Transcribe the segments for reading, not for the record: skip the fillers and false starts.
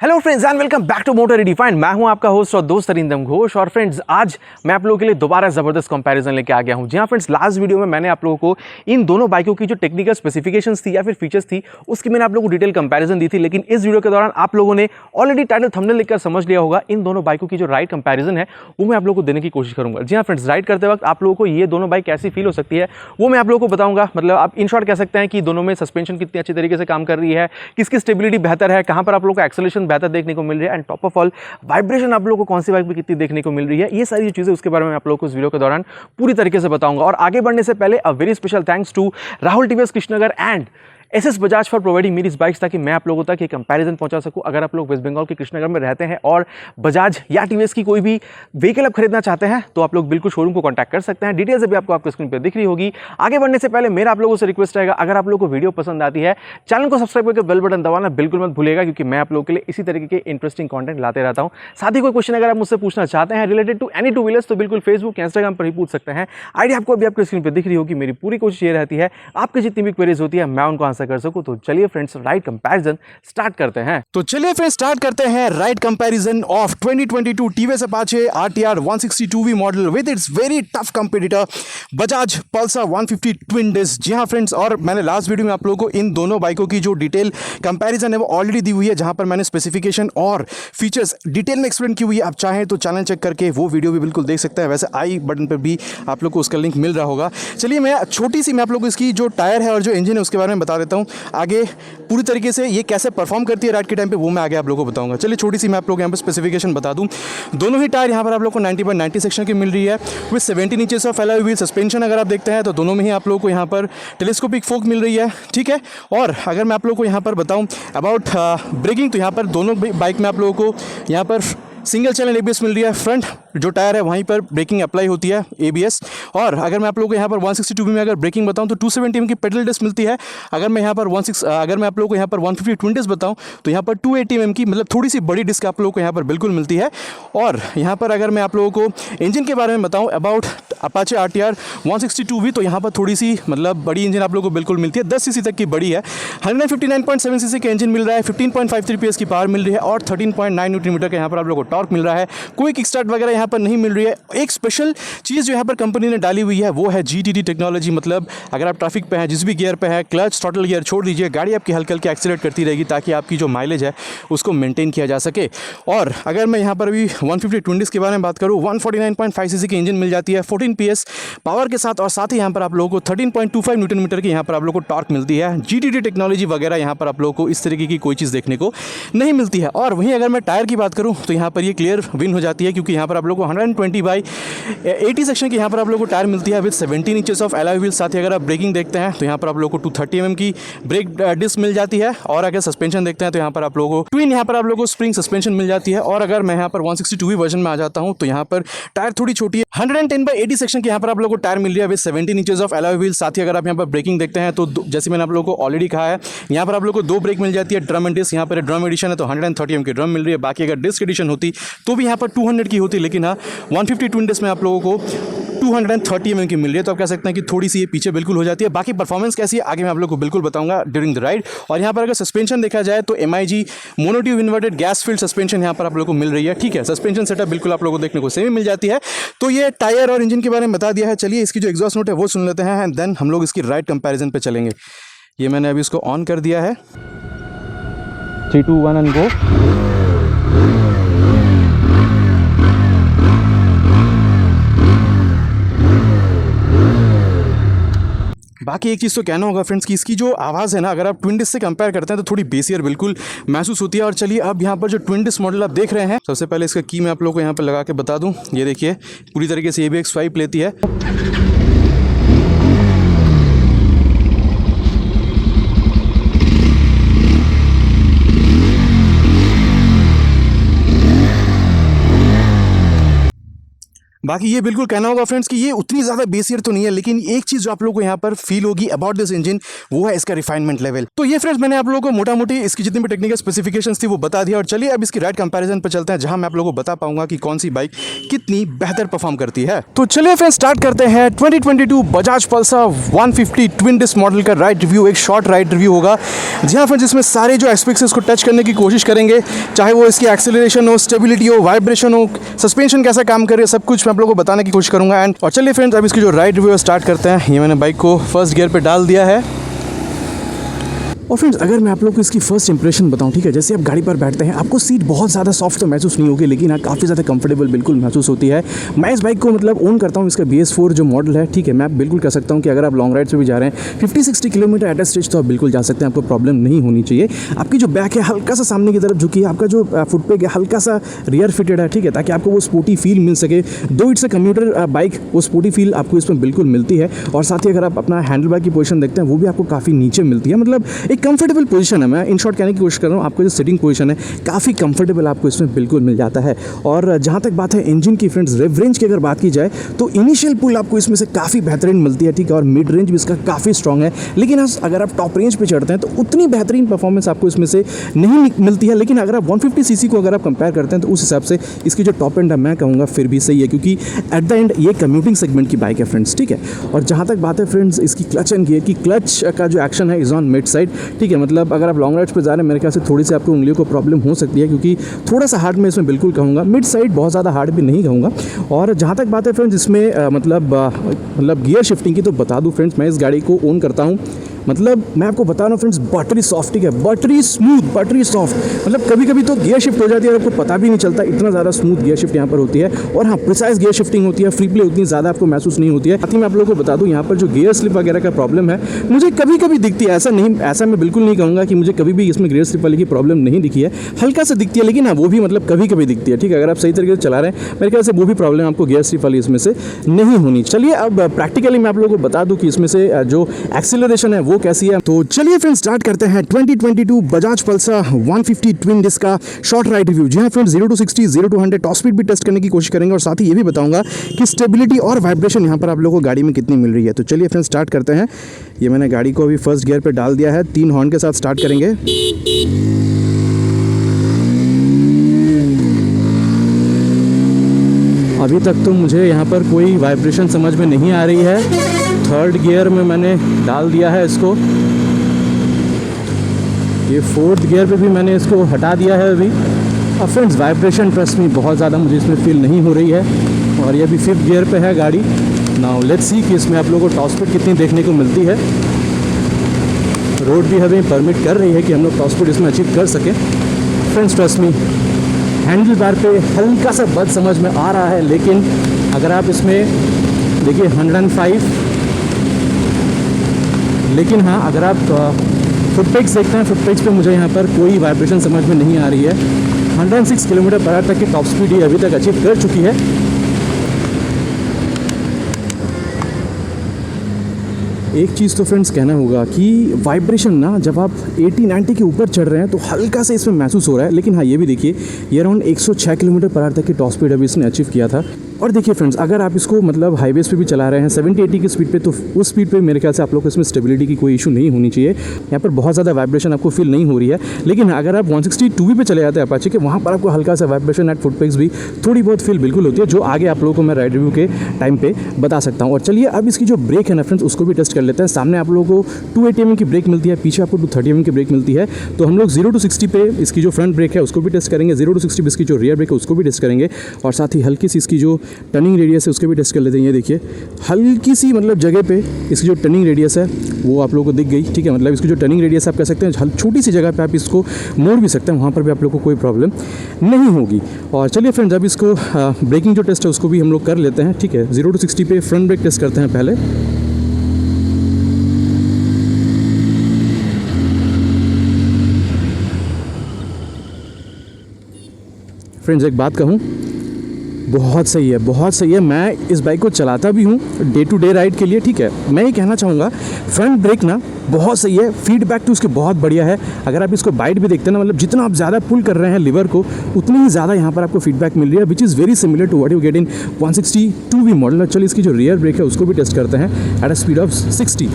Hello friends and welcome back to motor redefined. मैं हूं आपका होस्ट और दोस्त अरिंदम घोष। और फ्रेंड्स आज मैं आप लोगों के लिए दोबारा जबरदस्त कंपैरिजन लेके आ गया हूं। जी हां फ्रेंड्स, लास्ट वीडियो में मैंने आप लोगों को इन दोनों बाइकों की जो टेक्निकल स्पेसिफिकेशंस थी या फिर फीचर्स थी उसकी मैंने आप लोगों को डिटेल कंपैरिजन दी थी। लेकिन इस वीडियो के दौरान आप लोगों ने ऑलरेडी टाइटल थंबनेल लिखकर समझ लिया होगा, इन दोनों बाइकों की जो राइड कंपैरिजन है वो मैं आप लोगों को देने की कोशिश करूंगा। जी हां फ्रेंड्स, राइड करते वक्त आप लोगों को ये दोनों बाइक कैसी फील हो सकती है वो मैं आप लोगों को बताऊंगा। मतलब आप इन शॉर्ट कह सकते हैं कि दोनों में सस्पेंशन कितनी अच्छी तरीके से काम कर रही है, किसकी स्टेबिलिटी बेहतर है, कहां पर आप लोगों को एक्सेलरेशन बेहतर देखने को मिल रही है and top of all vibration आप लोगों को कौन सी बाइक में कितनी देखने को मिल रही है। ये सारी चीजें उसके बारे में आप लोगों को इस वीडियो के दौरान पूरी तरीके से बताऊंगा। और आगे बढ़ने से पहले a very special thanks to Rahul TVS Krishnanagar and SS Bajaj for providing मेरी बाइक्स, ताकि मैं आप लोगों तक ये कंपैरिजन पहुंचा सकूं। अगर आप लोग वेस्ट बंगाल के कृष्णनगर में रहते हैं और बजाज या टीवीएस की कोई भी व्हीकल आप खरीदना चाहते हैं तो आप लोग बिल्कुल शोरूम को कांटेक्ट कर सकते हैं। डिटेल्स अभी आपको आपके स्क्रीन पर दिख रही होगी। आगे बढ़ने से पहले मेरा आप लोगों से रिक्वेस्ट रहेगा, अगर आप लोगों को वीडियो पसंद आती है चैनल को सब्सक्राइब करके बेल बटन दबाना बिल्कुल मत भूलिएगा, क्योंकि मैं आप लोगों के लिए इसी तरीके के इंटरेस्टिंग कंटेंट लाते रहता हूं। साथ ही कोई क्वेश्चन अगर आप मुझसे पूछना चाहते हैं related to any two wheelers तो बिल्कुल फेसबुक इंस्टाग्राम पर ही पूछ सकते हैं। आईडी आपको अभी आपके स्क्रीन पर दिख रही होगी। मेरी पूरी कोशिश ये रहती है आपकी जितनी भी क्वेरीज होती है मैं उनको आंसर कर सकूं। तो चलिए फ्रेंड्स, राइड कंपैरिजन स्टार्ट करते हैं। तो चलिए फिर स्टार्ट करते हैं ride comparison of 2022 TVS Apache RTR 162V model with its very tough competitor Bajaj Pulsar 150 twin disc. जी हाँ फ्रेंड्स, और मैंने लास्ट वीडियो में आप लोगों को इन दोनों बाइकों की जो डिटेल कंपैरिजन है वो ऑलरेडी दी हुई है, जहां पर मैंने स्पेसिफिकेशन और फीचर्स डिटेल में एक्सप्लेन की हुई है। आप चाहें तो चैनल चेक करके वो वीडियो भी बिल्कुल देख सकते हैं। वैसे आई बटन पर भी आप लोग को उसका लिंक मिल रहा होगा। चलिए मैं छोटी सी मैं आप लोग को इसकी जो टायर है और जो इंजन है उसके बारे में बता देता हूँ। आगे पूरी तरीके से ये कैसे परफॉर्म करती है राइड के टाइम पे वो मैं आगे आप लोगों को बताऊंगा। चलिए छोटी सी मैं आप लोग यहाँ पर स्पेसिफिकेशन बता दूं। दोनों ही टायर यहाँ पर आप लोग को 90/90 सेक्शन की मिल रही है with 17 inches of alloy wheel. Suspension अगर आप देखते हैं तो दोनों में ही आप लोगों को यहाँ पर टेलीस्कोपिक फोक मिल रही है, ठीक है। और अगर मैं आप लोगों को यहाँ पर बताऊँ अबाउट ब्रेकिंग, तो यहाँ पर दोनों बाइक में आप लोगों को यहाँ पर सिंगल चैनल एबीएस मिल रही है। फ्रंट जो टायर है वहीं पर ब्रेकिंग अप्लाई होती है एबीएस। और अगर मैं आप लोगों को यहाँ पर 162V में अगर ब्रेकिंग बताऊं तो 270mm की पेडल डिस्क मिलती है। अगर मैं यहाँ पर अगर मैं आप लोगों को यहाँ पर 150 ट्विन डिस्क बताऊं तो यहाँ पर 280mm की मतलब थोड़ी सी बड़ी डिस्क आप लोगों को यहाँ पर बिल्कुल मिलती है। और यहाँ पर अगर मैं आप लोगों को इंजन के बारे में बताऊँ अबाउट अपाचे आरटीआर 162V, तो यहाँ पर थोड़ी सी मतलब बड़ी इंजन आप लोगों को बिल्कुल मिलती है, 10 सीसी तक की बड़ी है। 159.7 सीसी का इंजन मिल रहा है, 15.53 PS की पावर मिल रही है और 13.9 न्यूटन मीटर का यहाँ पर आप लोगों को टॉर्क मिल रहा है। कोई किक स्टार्ट वगैरह यहाँ पर नहीं मिल रही है। एक स्पेशल चीज़ जो यहाँ पर कंपनी ने डाली हुई है वो है GTD टेक्नोलॉजी। मतलब अगर आप ट्रैफिक पे हैं, जिस भी गियर पे है, क्लच थ्रॉटल गियर छोड़ दीजिए, गाड़ी आपकी हल्के हल्के एक्सीलरेट करती रहेगी ताकि आपकी जो माइलेज है उसको मेंटेन किया जा सके। और अगर मैं यहाँ पर अभी 150 ट्विन डिस्क के बारे में बात करूँ, 149.5 सीसी की इंजन मिल जाती है 14 PS पावर के साथ, और साथ ही यहाँ पर आप लोगों को 13.25 न्यूटन मीटर की यहाँ पर आप लोगों को टॉर्क मिलती है। GTD टेक्नोलॉजी वगैरह यहाँ पर आप लोगों को इस तरीके की कोई चीज़ देखने को नहीं मिलती है। और वहीं अगर मैं टायर की बात करूँ तो यहाँ पर ये क्लियर विन हो जाती है, क्योंकि यहाँ पर आप लोगों को 120/80 सेक्शन की यहाँ पर आप लोगों को टायर मिलती है with 17 inches of alloy wheel. साथ ही अगर आप ब्रेकिंग देखते हैं तो यहाँ पर आप लोगों को 230mm की ब्रेक डिस्क मिल जाती है। और अगर सस्पेंशन देखते हैं तो यहाँ पर आप लोगों को ट्विन यहाँ पर आप लोगों को स्प्रिंग सस्पेंशन मिल जाती है। और अगर मैं यहाँ पर 162V वर्जन में आ जाता हूँ तो यहाँ पर टायर थोड़ी छोटी है, 110/80 सेक्शन की यहाँ पर आप लोगों को टायर मिल रही है with 17 inches of alloy wheel. साथ ही अगर आप यहाँ पर ब्रेकिंग देखते हैं तो जैसे मैंने आप लोगों को ऑलरेडी कहा है, यहाँ पर आप लोगों को 2 ब्रेक मिल जाती है। ड्रम एंड डिस्क यहाँ पर ड्रम एडिशन है तो 130mm की ड्रम मिल रही है। बाकी अगर डिस्क एडिशन होती तो भी यहाँ पर 200 की होती, लेकिन हाँ 150 ट्विन डिस्क में आप लोगों को 230mm की मिल रही है। तो आप कह सकते हैं कि थोड़ी सी ये पीछे बिल्कुल हो जाती है। बाकी परफॉर्मेंस कैसी है आगे मैं आप लोग को बिल्कुल बताऊंगा ड्यूरिंग द राइड। और यहाँ पर अगर सस्पेंशन देखा जाए तो MIG monotube inverted gas field suspension यहाँ पर आप लोग को मिल रही है, ठीक है। सस्पेंशन सेटअप बिल्कुल आप लोगों को देखने को सेम मिल जाती है। तो ये टायर और इंजन के बारे में बता दिया है। चलिए इसकी जो एग्जॉस्ट नोट है वो सुन लेते हैं एंड देन हम लोग इसकी राइड कंपैरिजन पे चलेंगे। ये मैंने अभी इसको ऑन कर दिया है। 3, 2, 1 एंड गो। बाकी एक चीज़ तो कहना होगा फ्रेंड्स कि इसकी जो आवाज़ है ना, अगर आप ट्विन डिस्क से कंपेयर करते हैं तो थोड़ी बेसियर बिल्कुल महसूस होती है। और चलिए अब यहाँ पर जो ट्विन डिस्क मॉडल आप देख रहे हैं, सबसे पहले इसका की मैं आप लोगों को यहाँ पर लगा के बता दूँ। ये देखिए पूरी तरीके से ABX स्वाइप लेती है। बाकी ये बिल्कुल कहना होगा फ्रेंड्स कि ये उतनी ज़्यादा बेसियर तो नहीं है, लेकिन एक चीज़ जो आप लोगों को यहाँ पर फील होगी अबाउट दिस इंजन वो है इसका रिफाइनमेंट लेवल। तो ये फ्रेंड्स मैंने आप लोगों को मोटा मोटी इसकी जितनी भी टेक्निकल स्पेसिफिकेशंस थी वो बता दिया, और चलिए अब इसकी राइड कंपैरिजन पर चलते हैं, जहां मैं आप लोगों को बता पाऊंगा कि कौन सी बाइक कितनी बेहतर परफॉर्म करती है। तो चलिए फ्रेंड्स स्टार्ट करते हैं 2022 Bajaj Pulsar 150 twin disc model का राइड रिव्यू। एक शॉर्ट राइड रिव्यू होगा, जहां फ्रेंड्स इसमें सारे जो एस्पेक्ट्स इसको टच करने की कोशिश करेंगे, चाहे वो इसकी एक्सेलरेशन हो, स्टेबिलिटी हो, वाइब्रेशन हो, सस्पेंशन कैसा काम करे, सब कुछ मैं आप लोगों को बताने की कोशिश करूंगा। एंड और चलिए फ्रेंड्स अब इसकी जो राइड रिव्यू स्टार्ट करते हैं। ये मैंने बाइक को फर्स्ट गियर पे डाल दिया है। और फ्रेंड्स अगर मैं आप लोग को इसकी फर्स्ट इंप्रेशन बताऊं, ठीक है, जैसे आप गाड़ी पर बैठते हैं आपको सीट बहुत ज़्यादा सॉफ्ट तो महसूस नहीं होगी, लेकिन हाँ काफ़ी ज़्यादा कंफर्टेबल बिल्कुल महसूस होती है। मैं इस बाइक को मतलब ओन करता हूँ, इसका BS4 जो मॉडल है, ठीक है, मैं बिल्कुल कह सकता हूँ कि अगर आप लॉन्ग राइड पे भी जा रहे हैं 50-60 किलोमीटर एट अ स्टेज तो आप बिल्कुल जा सकते हैं, आपको प्रॉब्लम नहीं होनी चाहिए। आपकी जो बैक है हल्का सा सामने की तरफ झुकी है, आपका जो फुटपेग है हल्का सा रियर फिटेड है, ठीक है, ताकि आपको वो स्पोर्टी फील मिल सके। दो इट्स अ कम्यूटर बाइक, वो स्पोर्टी फील आपको इसमें बिल्कुल मिलती है। और साथ ही अगर आप अपना हैंडल बार की पोजीशन देखते हैं वो भी आपको काफ़ी नीचे मिलती है, मतलब एक कंफर्टेबल पोजीशन है। मैं इन शॉर्ट कहने की कोशिश कर रहा हूँ, आपको जो सिटिंग पोजीशन है काफ़ी कंफर्टेबल आपको इसमें बिल्कुल मिल जाता है। और जहाँ तक बात है इंजन की फ्रेंड्स, रेव रेंज की अगर बात की जाए तो इनिशियल पुल आपको इसमें से काफ़ी बेहतरीन मिलती है, ठीक है, और मिड रेंज भी इसका काफ़ी स्ट्रॉग है। लेकिन अगर आप टॉप रेंज पे चढ़ते हैं तो उतनी बेहतरीन परफॉर्मेंस आपको इसमें से नहीं मिलती है। लेकिन अगर आप 150 सीसी को अगर आप कंपेयर करते हैं तो उस हिसाब से इसकी जो टॉप एंड है मैं कहूँगा फिर भी सही है, क्योंकि एट द एंड ये कम्यूटिंग सेगमेंट की बाइक है फ्रेंड्स, ठीक है। और जहाँ तक बात है फ्रेंड्स इसकी क्लच एंड गियर की, क्लच का जो एक्शन है इज ऑन मिड साइड, ठीक है, मतलब अगर आप लॉन्ग राइड्स पे जा रहे हैं मेरे ख्याल से थोड़ी सी आपको उंगलियों को प्रॉब्लम हो सकती है, क्योंकि थोड़ा सा हार्ड मैं इसमें बिल्कुल कहूँगा, मिड साइड, बहुत ज़्यादा हार्ड भी नहीं कहूँगा। और जहाँ तक बात है फ्रेंड्स इसमें मतलब गियर शिफ्टिंग की, तो बता दूँ फ्रेंड्स मैं इस गाड़ी को ओन करता हूँ, मतलब मैं आपको बता रहा हूँ फ्रेंड्स बटरी सॉफ्ट, ठीक है, बटरी स्मूथ, बटरी सॉफ्ट, मतलब कभी कभी तो गियर शिफ्ट हो जाती है और आपको पता भी नहीं चलता, इतना ज़्यादा स्मूथ गियर शिफ्ट यहाँ पर होती है। और हाँ प्रिसाइज गियर शिफ्टिंग होती है, फ्री प्ले उतनी ज़्यादा आपको महसूस नहीं होती है। साथ ही मैं आप लोगों को बता दूँ यहाँ पर जो गियर स्लिप वगैरह का प्रॉब्लम है मुझे कभी कभी दिखती है, ऐसा मैं बिल्कुल नहीं कहूँगा कि मुझे कभी भी इसमें गियर स्लिप वाली की प्रॉब्लम नहीं दिखी है, हल्का से दिखती है, लेकिन हाँ वो भी मतलब कभी कभी दिखती है, ठीक है। अगर आप सही तरीके से चला रहे हैं मेरे ख्याल से वो भी प्रॉब्लम आपको गियर स्लिप वाली इसमें से नहीं होनी। चलिए अब प्रैक्टिकली मैं आप लोगों को बता दूँ कि इसमें से जो एक्सीलरेशन है वो कैसी है। तो चलिए फ्रेंड्स स्टार्ट करते हैं 2022 बजाज पल्सर 150 ट्विन डिस्क का शॉर्ट राइड रिव्यू। जी हाँ friends 0 to 60 0 to 100 top speed भी टेस्ट करने की कोशिश करेंगे, और साथ ही ये भी बताऊंगा कि स्टेबिलिटी और वाइब्रेशन यहाँ पर आप लोगों को गाड़ी में कितनी मिल रही है। तो चलिए फ्रेंड्स स्टार्ट करते हैं। ये मैंने गाड़ी को अभी फर्स्ट गियर पे डाल दिया है, 3 हॉर्न के साथ स्टार्ट करेंगे। अभी तक तो मुझे यहाँ पर कोई वाइब्रेशन समझ में नहीं आ रही है। थर्ड गियर में मैंने डाल दिया है इसको, ये फोर्थ गियर पे भी मैंने इसको हटा दिया है अभी। अब फ्रेंड्स वाइब्रेशन ट्रस्ट में बहुत ज़्यादा मुझे इसमें फील नहीं हो रही है, और ये भी 5th गियर पे है गाड़ी। नाउ लेट्स सी कि इसमें आप लोगों को टॉप स्पीड कितनी देखने को मिलती है। रोड भी हमें परमिट कर रही है कि हम लोग टॉप स्पीड इसमें अचीव कर सकें। फ्रेंड्स ट्रस्ट में हैंडल बार पे हल्का सा बद समझ में आ रहा है, लेकिन अगर आप इसमें देखिए 105, लेकिन हाँ अगर आप फुटपेग्स देखते हैं, फुटपेग्स पे मुझे यहाँ पर कोई वाइब्रेशन समझ में नहीं आ रही है। 106 किलोमीटर पर आवर तक की टॉप स्पीड ही अभी तक अचीव कर चुकी है। एक चीज़ तो फ्रेंड्स कहना होगा कि वाइब्रेशन ना जब आप 80-90 के ऊपर चढ़ रहे हैं तो हल्का से इसमें महसूस हो रहा है, लेकिन हाँ ये भी देखिए ये अराउंड 106 किलोमीटर पर आवर तक की टॉप स्पीड अभी इसने अचीव किया था। और देखिए फ्रेंड्स अगर आप इसको मतलब हाईवेज पे भी चला रहे हैं 70-80 की स्पीड पे, तो उस स्पीड पे मेरे ख्याल से आप लोग को इसमें स्टेबिलिटी की कोई इशू नहीं होनी चाहिए। यहाँ पर बहुत ज़्यादा वाइब्रेशन आपको फील नहीं हो रही है। लेकिन अगर आप 162 पे चले जाते हैं अपाचे के, वहाँ पर आपको हल्का सा वाइब्रेशन एट फुटपेग्स भी थोड़ी बहुत फील बिल्कुल होती है, जो आगे आप लोगों को मैं राइड रिव्यू के टाइम पे बता सकता हूँ। और चलिए अब इसकी जो ब्रेक है ना फ्रेंड्स उसको भी टेस्ट कर लेते हैं। सामने आप लोगों को 280 mm की ब्रेक मिलती है, पीछे आपको 230 mm की ब्रेक मिलती है। तो हम लोग 0 to 60 पे इसकी जो फ्रंट ब्रेक है उसको भी टेस्ट करेंगे, 0 to 60 पे इसकी जो रियर ब्रेक है उसको भी टेस्ट करेंगे, और साथ ही हल्की सी इसकी जो टर्निंग रेडियस है उसके भी टेस्ट कर लेते हैं। ये देखिए हल्की सी मतलब जगह पे इसकी जो टर्निंग रेडियस है वो आप लोगों को दिख गई, ठीक है, मतलब इसकी जो टर्निंग रेडियस आप कह सकते हैं छोटी सी जगह पे आप इसको मोड़ भी सकते हैं, वहाँ पर भी आप लोग को कोई प्रॉब्लम नहीं होगी। और चलिए फ्रेंड्स अब इसको ब्रेकिंग जो टेस्ट है उसको भी हम लोग कर लेते हैं, ठीक है। 0 to 60 पे फ्रंट ब्रेक टेस्ट करते हैं पहले। फ्रेंड्स एक बात कहूँ, बहुत सही है, बहुत सही है। मैं इस बाइक को चलाता भी हूँ डे टू डे राइड के लिए, ठीक है। मैं ये कहना चाहूँगा फ्रंट ब्रेक ना बहुत सही है, फीडबैक तो उसके बहुत बढ़िया है। अगर आप इसको बाइट भी देखते हैं ना, मतलब जितना आप ज़्यादा पुल कर रहे हैं लिवर को, उतनी ही ज़्यादा यहाँ पर आपको फीडबैक मिल रही है, which is very similar to what you get in 162V model. चलिए इसकी जो रियर ब्रेक है उसको भी टेस्ट करते हैं एट अ स्पीड ऑफ 60।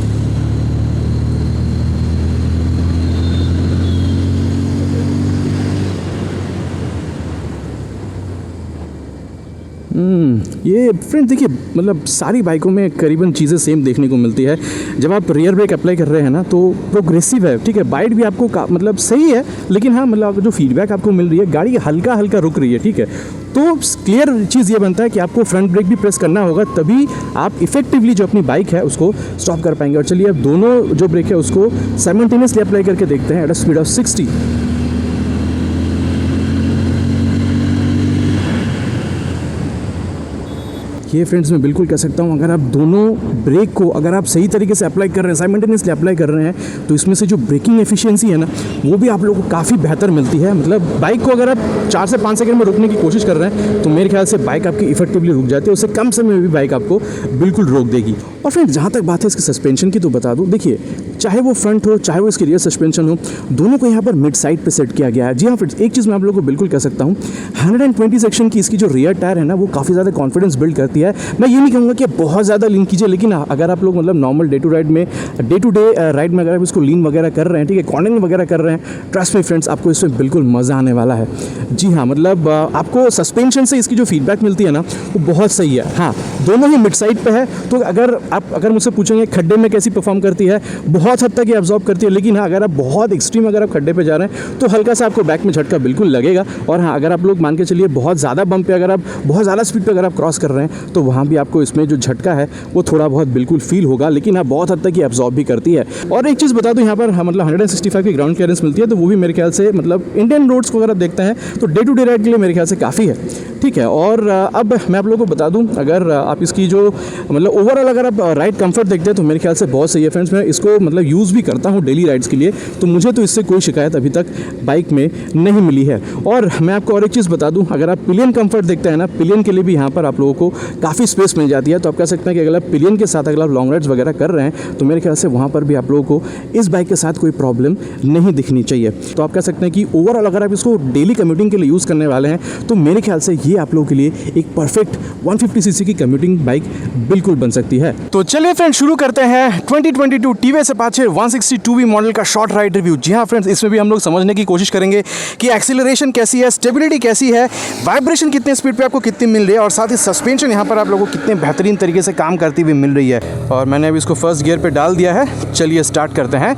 ये फ्रेंड देखिए, मतलब सारी बाइकों में करीबन चीज़ें सेम देखने को मिलती है। जब आप रियर ब्रेक अप्लाई कर रहे हैं ना तो प्रोग्रेसिव है, ठीक है। बाइट भी आपको मतलब सही है, लेकिन हाँ मतलब जो फीडबैक आपको मिल रही है, गाड़ी हल्का हल्का रुक रही है, ठीक है। तो क्लियर चीज़ ये बनता है कि आपको फ्रंट ब्रेक भी प्रेस करना होगा, तभी आप इफेक्टिवली जो अपनी बाइक है उसको स्टॉप कर पाएंगे। और चलिए अब दोनों जो ब्रेक है उसको साइमल्टेनियसली अप्लाई करके देखते हैं एट अ स्पीड ऑफ 60। ये फ्रेंड्स मैं बिल्कुल कह सकता हूँ, अगर आप दोनों ब्रेक को अगर आप सही तरीके से अप्लाई कर रहे हैं, साइमल्टेनियसली अप्लाई कर रहे हैं, तो इसमें से जो ब्रेकिंग एफिशिएंसी है ना, वो भी आप लोगों को काफ़ी बेहतर मिलती है। मतलब बाइक को अगर आप 4 से 5 सेकंड में रुकने की कोशिश कर रहे हैं, तो मेरे ख्याल से बाइक आपकी इफेक्टिवली रुक जाती है, उससे कम समय में भी बाइक आपको बिल्कुल रोक देगी। और फ्रेंड्स जहाँ तक बात है इसके सस्पेंशन की, तो बता दूँ, देखिए चाहे वो फ्रंट हो चाहे वो इसकी रियर सस्पेंशन हो, दोनों को यहाँ पर मिड साइड पे सेट किया गया है। जी हाँ फ्रेंड्स, एक चीज़ मैं आप लोगों को बिल्कुल कह सकता हूँ, 120 सेक्शन की इसकी जो रियर टायर है ना, वो काफ़ी ज़्यादा कॉन्फिडेंस बिल्ड करती है। मैं ये नहीं कहूँगा कि बहुत ज़्यादा लीन कीजिए, लेकिन अगर आप लोग मतलब normal day to day ride में अगर आप इसको लीन वगैरह कर रहे हैं, ठीक है, कॉर्नरिंग वगैरह कर रहे हैं, ट्रस्ट मी फ्रेंड्स आपको इसमें बिल्कुल मज़ा आने वाला है। जी हाँ, मतलब आपको सस्पेंशन से इसकी जो फीडबैक मिलती है ना, वो बहुत सही है। हाँ, दोनों ही मिड साइड पे है, तो अगर मुझसे पूछेंगे खड्डे में कैसी परफॉर्म करती है, बहुत हद तक ये अब्जॉर्ब करती है। लेकिन हाँ, अगर आप बहुत एक्सट्रीम अगर आप खड्डे पे जा रहे हैं, तो हल्का सा आपको बैक में झटका बिल्कुल लगेगा। और हाँ, अगर आप लोग मान के चलिए बहुत ज़्यादा बम्प पे अगर आप बहुत ज़्यादा स्पीड पे अगर आप क्रॉस कर रहे हैं, तो वहाँ भी आपको इसमें जो झटका है वो थोड़ा बहुत बिल्कुल फील होगा। लेकिन हाँ, बहुत हद तक ये अब्जॉर्ब भी करती है। और एक चीज़ बता दूँ, यहाँ पर मतलब 165 की ग्राउंड क्लियरेंस मिलती है, तो वो भी मेरे ख्याल से मतलब इंडियन रोड्स को अगर आप देखते हैं तो डे टू डे राइड के लिए मेरे ख्याल से काफ़ी है, ठीक है। और अब मैं आप लोगों को बता दूं, अगर आप इसकी जो मतलब ओवरऑल अगर आप राइड कंफर्ट देखते हैं तो मेरे ख्याल से बहुत सही है फ्रेंड्स। मैं इसको मतलब यूज़ भी करता हूं डेली राइड्स के लिए, तो मुझे तो इससे कोई शिकायत अभी तक बाइक में नहीं मिली है। और मैं आपको और एक चीज़ बता दूं, अगर आप पिलियन कंफर्ट देखते हैं ना, पिलियन के लिए भी यहाँ पर आप लोगों को काफ़ी स्पेस मिल जाती है। तो आप कह सकते हैं कि अगर आप पिलियन के साथ अगर आप लॉन्ग राइड्स वगैरह कर रहे हैं, तो मेरे ख्याल से वहाँ पर भी आप लोगों को इस बाइक के साथ कोई प्रॉब्लम नहीं दिखनी चाहिए। तो आप कह सकते हैं कि ओवरऑल अगर आप इसको डेली कम्यूटिंग के लिए यूज़ करने वाले हैं, तो मेरे ख्याल से ये आप लोगों के लिए एक परफेक्ट 150cc की कम्यूटिंग बाइक बिल्कुल बन सकती है। तो चलिए फ्रेंड्स, शुरू करते हैं 2022 टीवीएस अपाचे 162V मॉडल का शॉर्ट राइड रिव्यू। जी हाँ फ्रेंड्स, इसमें भी हम लोग समझने की कोशिश करेंगे कि एक्सीलरेशन कैसी है, स्टेबिलिटी कैसी है, वाइब्रेशन कितने स्पीड पे आपको कितनी मिल रही है, और साथ ही सस्पेंशन यहाँ पर आप लोगों को कितने बेहतरीन तरीके से काम करती हुई मिल रही है। और मैंने अभी इसको फर्स्ट गियर पे डाल दिया है, चलिए स्टार्ट करते हैं।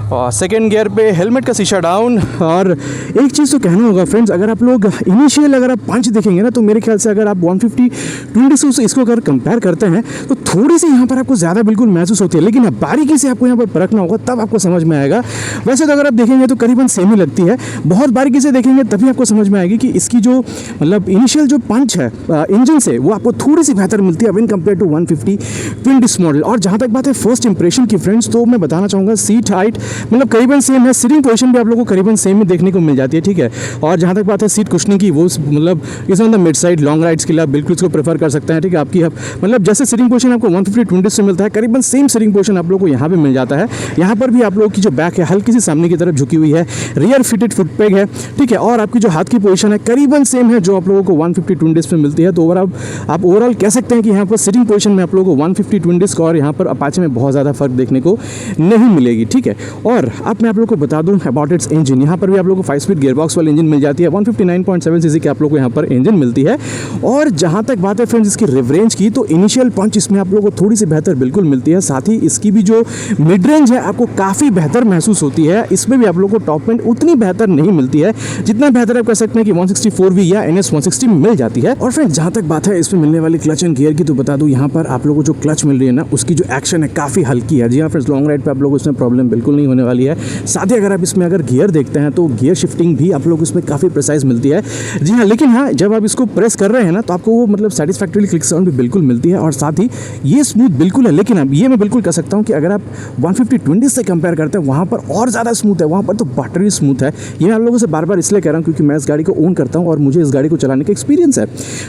और सेकेंड गियर पे हेलमेट का शीशा डाउन। और एक चीज़ तो कहना होगा फ्रेंड्स, अगर आप लोग इनिशियल अगर आप पंच देखेंगे ना, तो मेरे ख्याल से अगर आप 150-20 से इसको अगर कंपेयर करते हैं, तो थोड़ी सी यहाँ पर आपको ज़्यादा बिल्कुल महसूस होती है। लेकिन अब बारीकी से आपको यहाँ पर परखना होगा, तब आपको समझ में आएगा। वैसे तो अगर आप देखेंगे तो करीबन सेम ही लगती है, बहुत बारीकी से देखेंगे तभी आपको समझ में आएगी कि इसकी जो मतलब इनिशियल जो पंच है इंजन से, वो आपको थोड़ी सी बेहतर मिलती है when compare to 150 twin disc model. और जहाँ तक बात है फर्स्ट इंप्रेशन की फ्रेंड्स, तो मैं बताना चाहूँगा सीट हाइट मतलब करीबन सेम है, सिटिंग पोजीशन भी आप लोगों को करीबन सेम ही देखने को मिल जाती है, ठीक है। और जहाँ तक बात है सीट कुशनिंग की, वो मतलब इसमें मिड साइड लॉन्ग राइड्स के लिए आप बिल्कुल इसको प्रेफर कर सकते हैं, ठीक है। आपकी मतलब जैसे सिटिंग पोजीशन आपको 150 ट्विन डिस्क से मिलता है, करीबन सेम सिटिंग पोजीशन आप लोगों को यहाँ पे मिल जाता है। यहाँ पर भी आप लोगों की जो बैक है हल्की सी सामने की तरफ झुकी हुई है, रियर फिटेड फुटपैग है, ठीक है। और आपकी जो हाथ की पोजीशन है करीबन सेम है जो आप लोगों को 150 ट्विन डिस्क में मिलती है। तो आप ओवरऑल कह सकते हैं कि यहाँ पर सिटिंग पोजीशन में आप लोगों को 150 ट्विन डिस्क और यहाँ पर अपाचे में बहुत ज़्यादा फर्क देखने को नहीं मिलेगी, ठीक है। और अब मैं आप लोगों को बता दूं अबाउट इट्स इंजन, यहाँ पर भी आप लोगों को 5 स्पीड गियरबॉक्स वाली इंजन मिल जाती है, 159.7 सीसी की आप लोगों को यहाँ पर इंजन मिलती है। और जहाँ तक बात है फ्रेंड्स इसकी रिव रेंज की, तो इनिशियल पंच इसमें आप लोगों को थोड़ी सी बेहतर बिल्कुल मिलती है। साथ ही इसकी भी जो मिड रेंज है आपको काफ़ी बेहतर महसूस होती है। इसमें भी आप लोगों को टॉप एंड उतनी बेहतर नहीं मिलती है जितना बेहतर आप कह सकते हैं कि 164V या NS 160 मिल जाती है। और फ्रेंड्स जहाँ तक बात है इसमें मिलने वाली क्लच एंड गियर की, तो बता दूँ यहाँ पर आप लोगों को जो क्लच मिल रही है ना, उसकी जो एक्शन है काफ़ी हल्की है। जी हाँ फ्रेंड्स, लॉन्ग राइड पर आप लोगों को इसमें प्रॉब्लम बिल्कुल नहीं होने वाली है। साथ ही अगर आप इसमें अगर गियर देखते हैं तो गियर शिफ्टिंग भी आप लोग इसमें काफ़ी प्रिसाइज मिलती है। जी हाँ, लेकिन हाँ, जब आप इसको प्रेस कर रहे हैं ना तो आपको वो मतलब सेटिस्फैक्टरी क्लिक साउंड भी बिल्कुल मिलती है और साथ ही ये स्मूथ बिल्कुल है। लेकिन अब ये मैं बिल्कुल कह सकता हूँ कि अगर आप 150 ट्विन डिस्क से कंपेयर करते हैं वहाँ पर और ज़्यादा स्मूथ है, वहाँ पर तो बटरी स्मूथ है। ये मैं आप लोगों से बार बार इसलिए कह रहा हूँ क्योंकि मैं इस गाड़ी को ओन करता हूँ और मुझे इस गाड़ी को चलाने का एक्सपीरियंस है।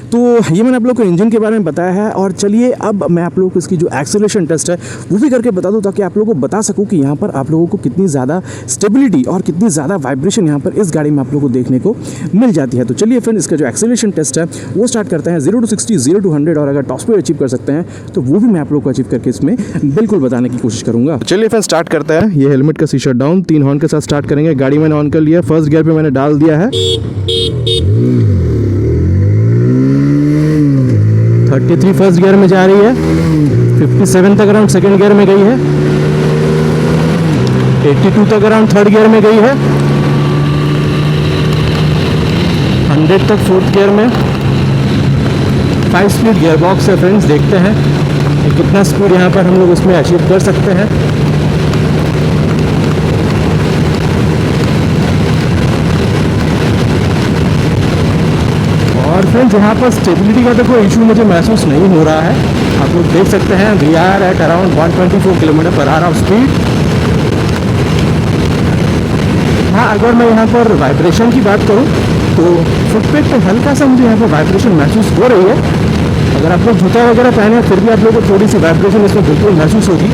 तो ये मैंने आप लोग को इंजन के बारे में बताया है और चलिए अब मैं आप लोगों को इसकी जो एक्सेलरेशन टेस्ट है वो भी करके बता दूँ ताकि आप लोगों को बता सकूँ कि यहाँ पर आप लोगों को कितनी ज़्यादा स्टेबिलिटी और कितनी ज़्यादा वाइब्रेशन यहाँ पर इस गाड़ी में आप लोगों को देखने को मिल जाती है। तो चलिए फ्रेंड, इसका जो एक्सेलरेशन टेस्ट है वो स्टार्ट करते हैं 0 to 60, 0 to 100 और अगर टॉप स्पीड अचीव कर सकते हैं तो वो भी मैं आप लोगों को अचीव करके इसमें बिल्कुल बताने की कोशिश करूँगा। चलिए फ्रेंड, स्टार्ट करते हैं। ये हेलमेट का शीशा डाउन, 3 हॉर्न के साथ स्टार्ट करेंगे। गाड़ी मैंने ऑन कर लिया, फर्स्ट गियर पे मैंने डाल दिया है। 33 फर्स्ट गियर में जा रही है, 57 तक अराउंड सेकंड गियर में गई है, 82 तक अराउंड थर्ड गियर में गई है, 100 तक फोर्थ गियर में। 5 स्पीड गियर बॉक्स है फ्रेंड्स, देखते हैं कि कितना स्पीड यहाँ पर हम लोग उसमें अचीव कर सकते हैं। और फ्रेंड्स, यहाँ पर स्टेबिलिटी का तो कोई इशू मुझे महसूस नहीं हो रहा है। आप लोग देख सकते हैं we are at around 124 km/h of speed. हाँ, अगर मैं यहाँ पर वाइब्रेशन की बात करूँ तो फुटपेग पे हल्का सा मुझे यहाँ पर वाइब्रेशन महसूस हो रही है। अगर आप लोग जूता वगैरह पहने फिर भी आप लोगों को थोड़ी सी वाइब्रेशन इसमें बिल्कुल महसूस होगी।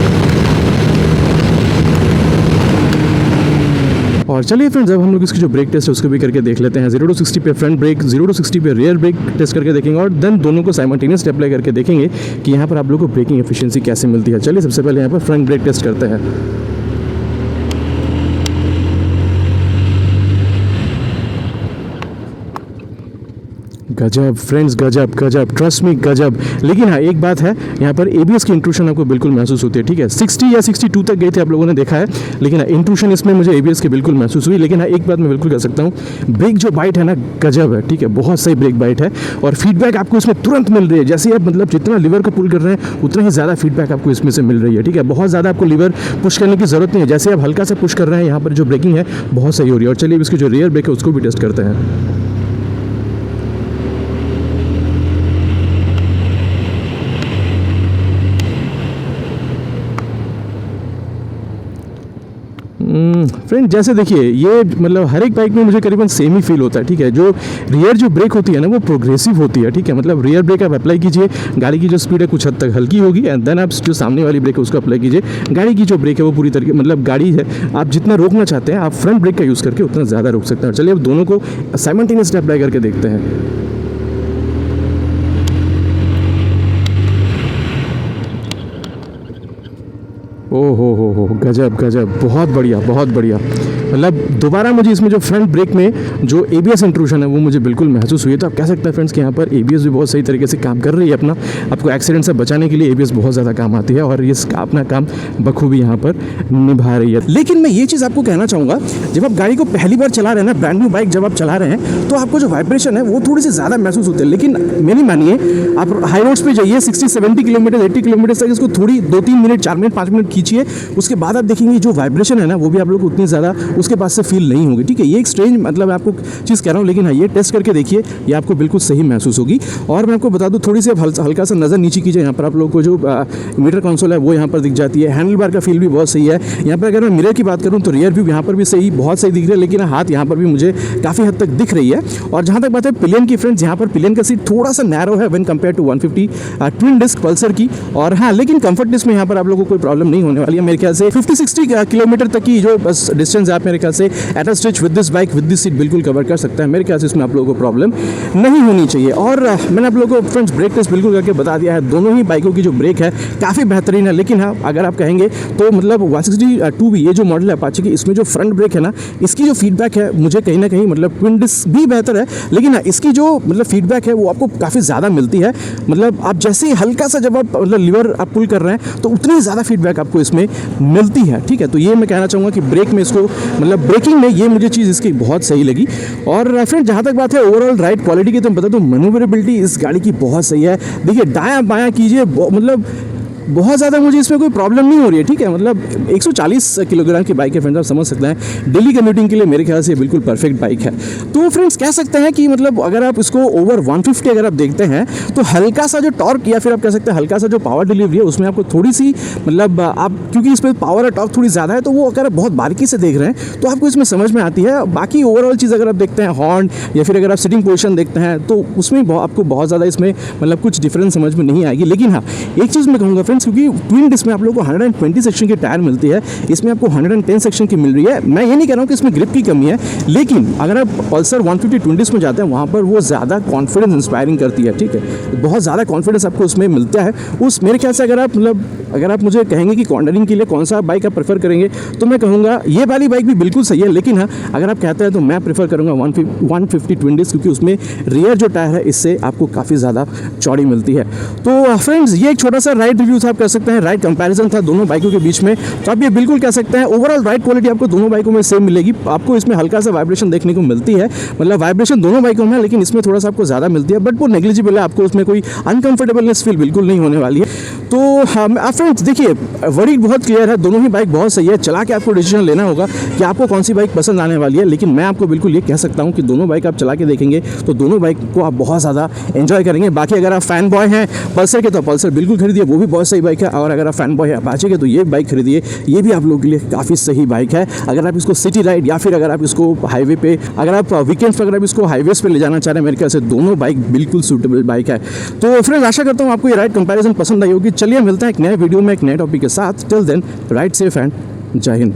और चलिए फ्रेंड्स, अब हम लोग इसकी जो ब्रेक टेस्ट है उसको भी करके देख लेते हैं। 0 to 60 पे फ्रंट ब्रेक, 0 to 60 पे रियर ब्रेक टेस्ट करके देखेंगे और देन दोनों को साइमल्टेनियस अप्लाई करके देखेंगे कि यहाँ पर आप लोग को ब्रेकिंग एफिशिएंसी कैसे मिलती है। चलिए सबसे पहले यहाँ पर फ्रंट ब्रेक टेस्ट करते हैं। गजब फ्रेंड्स, गजब गजब, ट्रस्ट मी गजब। लेकिन हाँ, एक बात है, यहाँ पर एबीएस की इंट्रूशन आपको बिल्कुल महसूस होती है। ठीक है, 60 या 62 तक गए थे आप लोगों ने देखा है, लेकिन हाँ, इंट्रूशन इसमें मुझे एबीएस की बिल्कुल महसूस हुई। लेकिन हाँ, एक बात मैं बिल्कुल कह सकता हूँ, ब्रेक जो बाइट है ना, गजब है। ठीक है, बहुत सही ब्रेक बाइट है और फीडबैक आपको इसमें तुरंत मिल रही है। जैसे आप मतलब जितना लीवर को पुल कर रहे हैं उतना ही ज़्यादा फीडबैक आपको इसमें से मिल रही है। ठीक है, बहुत ज़्यादा आपको लीवर पुश करने की ज़रूरत नहीं है। जैसे आप हल्का से पुश कर रहे हैं, यहाँ पर जो ब्रेकिंग है बहुत सही हो रही है। और चलिए इसकी जो रियर ब्रेक है उसको भी टेस्ट करते हैं। फ्रेंड, जैसे देखिए, ये मतलब हर एक बाइक में मुझे करीबन सेम ही फील होता है। ठीक है, जो रियर जो ब्रेक होती है ना वो प्रोग्रेसिव होती है। ठीक है, मतलब रियर ब्रेक आप अप्लाई कीजिए, गाड़ी की जो स्पीड है कुछ हद तक हल्की होगी एंड देन आप जो सामने वाली ब्रेक है उसको अप्लाई कीजिए। गाड़ी की जो ब्रेक है वो पूरी तरीके मतलब गाड़ी है, आप जितना रोकना चाहते हैं आप फ्रंट ब्रेक का यूज़ करके उतना ज़्यादा रोक सकते हैं। चलिए अब दोनों को साइमल्टेनियसली अप्लाई करके देखते हैं। ओ हो, गजब गजब, बहुत बढ़िया बहुत बढ़िया। मतलब दोबारा मुझे इसमें जो फ्रंट ब्रेक में जो एबीएस इंट्रूशन है वो मुझे बिल्कुल महसूस हुई है। तो आप कह सकते हैं फ्रेंड्स कि यहाँ पर एबीएस भी बहुत सही तरीके से काम कर रही है अपना। आपको एक्सीडेंट से बचाने के लिए एबीएस बहुत ज़्यादा काम आती है और ये अपना काम बखूबी यहाँ पर निभा रही है। लेकिन मैं ये चीज़ आपको कहना चाहूँगा, जब आप गाड़ी को पहली बार चला रहे हैं ना, ब्रांड न्यू बाइक जब आप चला रहे हैं तो आपको जो वाइब्रेशन है वो थोड़ी सी ज़्यादा महसूस होती है। लेकिन मेरी मानिए, आप हाई रोड्स पर जाइए, 60-70 किलोमीटर 80 किलोमीटर तक इसको थोड़ी 2-3 मिनट 4 मिनट 5 मिनट खींचिए, उसके बाद आप देखेंगे जो वाइब्रेशन है ना वो भी आप लोग को उतनी ज़्यादा उसके पास से फील नहीं होगी। ठीक है, ये एक स्ट्रेंज मतलब आपको चीज़ कह रहा हूँ, लेकिन हाँ, ये टेस्ट करके देखिए, ये आपको बिल्कुल सही महसूस होगी। और मैं आपको बता दूँ, थोड़ी सी आप हल्का सा नज़र नीचे कीजिए, यहाँ पर आप लोगों को जो मीटर कंसोल है वो यहाँ पर दिख जाती है। हैंडल बार का फील भी बहुत सही है। यहाँ पर अगर मैं मिरर की बात करूँ तो रियर व्यू यहाँ पर भी सही बहुत सही दिख रहा है, लेकिन हाथ यहाँ पर भी मुझे काफ़ी हद तक दिख रही है। और जहाँ तक बात है पिलियन की फ्रेंड्स, यहाँ पर पिलियन का सीट थोड़ा सा नैरो है when compare to 150 twin disc Pulsar की। और हाँ, लेकिन कंफर्टनेस में यहाँ पर आप लोगों को कोई प्रॉब्लम नहीं होने वाली है। मेरे ख्याल से 50-60 किलोमीटर तक की जो बस डिस्टेंस है आप मेरे ख्याल से at a stretch with this bike with this seat बिल्कुल कवर कर सकता है। मेरे ख्याल से इसमें आप लोगों को प्रॉब्लम नहीं होनी चाहिए। और मैंने आप लोगों को फ्रेंड्स ब्रेक टेस्ट बिल्कुल करके बता दिया है। दोनों ही बाइकों की जो ब्रेक है काफ़ी बेहतरीन है। लेकिन हाँ, अगर आप कहेंगे तो मतलब 162V ये जो मॉडल है अपाचे की, इसमें जो फ्रंट ब्रेक है ना, इसकी जो फीडबैक है मुझे कहीं ना कहीं मतलब ट्विन डिस्क भी बेहतर है, लेकिन हाँ, इसकी जो मतलब फीडबैक है वो आपको काफ़ी ज़्यादा मिलती है। मतलब आप जैसे ही हल्का सा जब आप मतलब लीवर आप पुल कर रहे हैं तो उतनी ज़्यादा फीडबैक आपको इसमें मिलती है। ठीक है, तो ये मैं कहना चाहूँगा कि ब्रेक में इसको मतलब ब्रेकिंग में ये मुझे चीज़ इसकी बहुत सही लगी। और फ्रेंड, जहाँ तक बात है ओवरऑल राइड क्वालिटी की, तो मैं बता दूँ मैन्यूवरेबिलिटी इस गाड़ी की बहुत सही है। देखिए, दायां बायां कीजिए, मतलब बहुत ज़्यादा मुझे इसमें कोई प्रॉब्लम नहीं हो रही है, ठीक है। मतलब 140 किलोग्राम की बाइक है फ्रेंड्स, आप समझ सकते हैं डेली कम्यूटिंग के लिए मेरे ख्याल से बिल्कुल परफेक्ट बाइक है। तो फ्रेंड्स कह सकते हैं कि मतलब अगर आप इसको ओवर 150 अगर आप देखते हैं तो हल्का सा जो टॉर्क या फिर आप कह सकते हैं हल्का सा जो पावर डिलीवरी है उसमें आपको थोड़ी सी मतलब आप क्योंकि इसमें पावर और टॉर्क थोड़ी ज़्यादा है तो वो अगर आप बहुत बारीकी से देख रहे हैं तो आपको इसमें समझ में आती है। बाकी ओवरऑल चीज़ अगर आप देखते हैं हॉर्न या फिर अगर आप सिटिंग पोजीशन देखते हैं तो उसमें आपको बहुत ज़्यादा इसमें मतलब कुछ डिफरेंस समझ में नहीं आएगी। लेकिन हाँ, एक चीज़ मैं कहूँगा फ्रेंड्स, क्योंकि ट्विन डिस्क में आप लोगों को 120 सेक्शन की टायर मिलती है, इसमें आपको 110 सेक्शन की मिल रही है। मैं ये नहीं कह रहा हूँ कि इसमें ग्रिप की कमी है, लेकिन अगर आप पल्सर 150 ट्विन डिस्क में जाते हैं वहाँ पर वो ज़्यादा कॉन्फिडेंस इंस्पायरिंग करती है, ठीक है। बहुत ज़्यादा कॉन्फिडेंस आपको उसमें मिलता है। उस मेरे ख्याल से अगर आप मुझे कहेंगे कि कॉर्नरिंग के लिए कौन सा बाइक आप प्रेफर करेंगे तो मैं कहूँगा ये वाली बाइक भी बिल्कुल सही है। लेकिन हाँ, अगर आप कहते हैं तो मैं प्रेफर करूँगा 150 ट्विन डिस्क, क्योंकि उसमें रियर जो टायर है इससे आपको काफ़ी ज़्यादा चौड़ी मिलती है। तो फ्रेंड्स ये एक छोटा सा राइड रिव्यू था, आप कह सकते हैं राइड कंपैरिजन था दोनों बाइकों के बीच में। तो आप ये बिल्कुल कह सकते हैं ओवरऑल राइड क्वालिटी आपको दोनों बाइकों में सेम मिलेगी। आपको इसमें हल्का सा वाइब्रेशन देखने को मिलती है, मतलब वाइब्रेशन दोनों बाइकों में है, लेकिन इसमें थोड़ा सा आपको ज़्यादा मिलती है, बट वो नेग्लिजिबल है। आपको उसमें कोई अनकंफर्टेबलनेस फील बिल्कुल नहीं होने वाली है। तो फ्रेंड्स देखिए, वर्डिक्ट बहुत क्लियर है, दोनों ही बाइक बहुत सही है। चला के आपको डिसीजन लेना होगा कि आपको कौन सी बाइक पसंद आने वाली है। लेकिन मैं आपको बिल्कुल ये कह सकता हूँ कि दोनों बाइक आप चला के देखेंगे तो दोनों बाइक को आप बहुत ज़्यादा एंजॉय करेंगे। बाकी अगर आप फैन बॉय हैं पल्सर के तो पल्सर बिल्कुल खरीदिए, वो भी बहुत सही बाइक है। और अगर आप फैन बॉय है अपाचे के तो ये बाइक खरीदिए, ये भी आप लोगों के लिए काफ़ी सही बाइक है। अगर आप इसको सिटी राइड या फिर अगर आप इसको हाईवे पे, अगर आप वीकेंड्स पर अगर आप इसको हाईवेज पे ले जाना चाह रहे हैं, मेरे ख्याल से दोनों बाइक बिल्कुल सूटेबल बाइक है। तो फ्रेंड्स आशा करता हूँ आपको ये राइड कंपैरिजन पसंद आई होगी। चलिए मिलते हैं एक नए वीडियो में एक नए टॉपिक के साथ। Till then ride safe and जय हिंद।